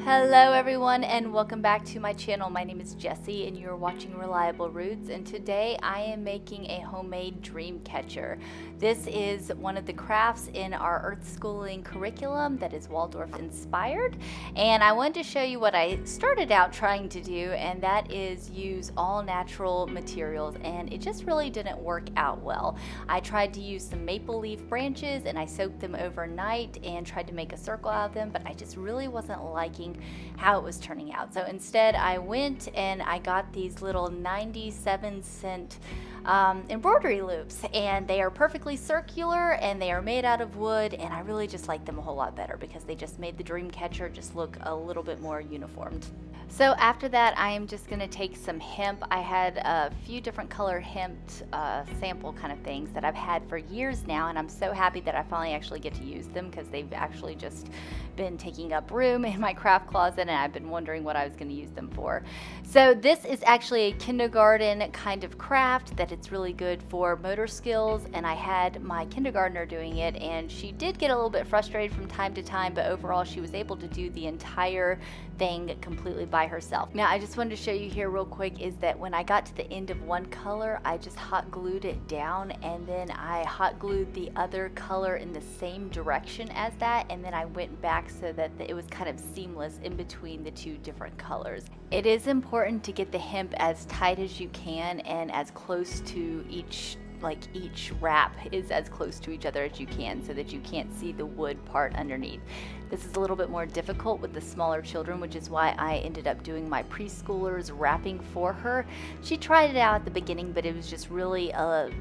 Hello everyone and welcome back to my channel. My name is Jessie and you're watching Reliable Roots, and today I am making a homemade dream catcher. This is one of the crafts in our Earth Schooling curriculum that is Waldorf inspired, and I wanted to show you what I started out trying to do, and that is use all natural materials, and it just really didn't work out well. I tried to use some maple leaf branches and I soaked them overnight and tried to make a circle out of them, but I just really wasn't liking how it was turning out. So instead I went and I got these little 97-cent embroidery loops, and they are perfectly circular and they are made out of wood, and I really just like them a whole lot better because they just made the dream catcher just look a little bit more uniformed. So after that, I am just going to take some hemp. I had a few different color hemp sample kind of things that I've had for years now, and I'm so happy that I finally actually get to use them because they've actually just been taking up room in my craft closet, and I've been wondering what I was going to use them for. So this is actually a kindergarten kind of craft that it's really good for motor skills, and I had my kindergartner doing it, and she did get a little bit frustrated from time to time, but overall she was able to do the entire thing completely by herself. Now I just wanted to show you here real quick is that when I got to the end of one color, I just hot glued it down, and then I hot glued the other color in the same direction as that, and then I went back so that it was kind of seamless in between the two different colors. It is important to get the hemp as tight as you can and as close to each wrap is as close to each other as you can so that you can't see the wood part underneath. This is a little bit more difficult with the smaller children, which is why I ended up doing my preschoolers wrapping for her. She tried it out at the beginning, but it was just really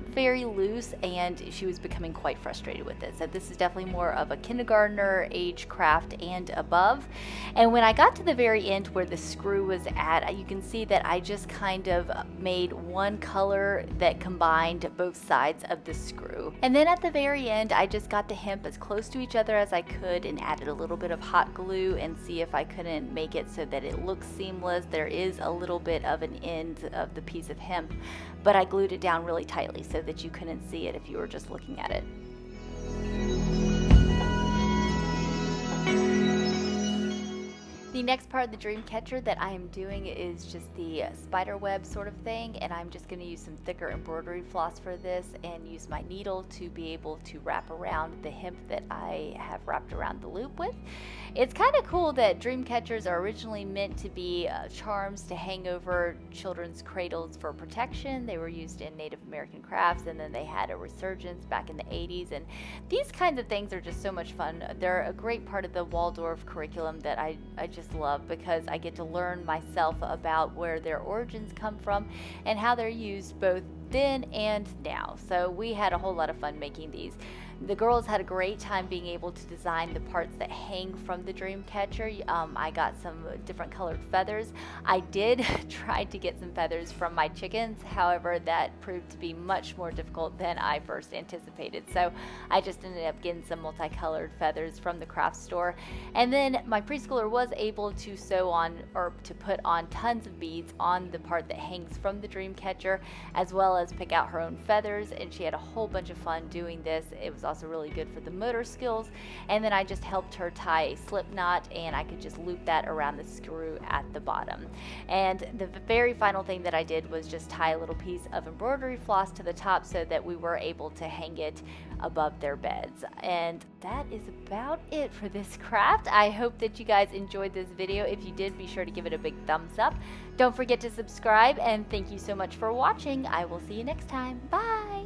very loose, and she was becoming quite frustrated with it. So this is definitely more of a kindergartner age craft and above. And when I got to the very end where the screw was at, you can see that I just kind of made one color that combined both sides of the screw. And then at the very end, I just got the hemp as close to each other as I could and added a little bit of hot glue and see if I couldn't make it so that it looks seamless. There is a little bit of an end of the piece of hemp, but I glued it down really tightly so that you couldn't see it if you were just looking at it. The next part of the dream catcher that I am doing is just the spiderweb sort of thing, and I'm just going to use some thicker embroidery floss for this and use my needle to be able to wrap around the hemp that I have wrapped around the loop with. It's kind of cool that dream catchers are originally meant to be charms to hang over children's cradles for protection. They were used in Native American crafts, and then they had a resurgence back in the 80s, and these kinds of things are just so much fun. They're a great part of the Waldorf curriculum that I just love because I get to learn myself about where their origins come from and how they're used both then and now. So we had a whole lot of fun making these. The girls had a great time being able to design the parts that hang from the dream catcher. I got some different colored feathers. I did try to get some feathers from my chickens, however that proved to be much more difficult than I first anticipated. So I just ended up getting some multicolored feathers from the craft store. And then my preschooler was able to sew on or to put on tons of beads on the part that hangs from the dream catcher, as well as pick out her own feathers, and she had a whole bunch of fun doing this. It was also really good for the motor skills. And then I just helped her tie a slip knot, and I could just loop that around the screw at the bottom. And the very final thing that I did was just tie a little piece of embroidery floss to the top so that we were able to hang it above their beds. And that is about it for this craft. I hope that you guys enjoyed this video. If you did, be sure to give it a big thumbs up. Don't forget to subscribe, and thank you so much for watching. I will see you next time. Bye!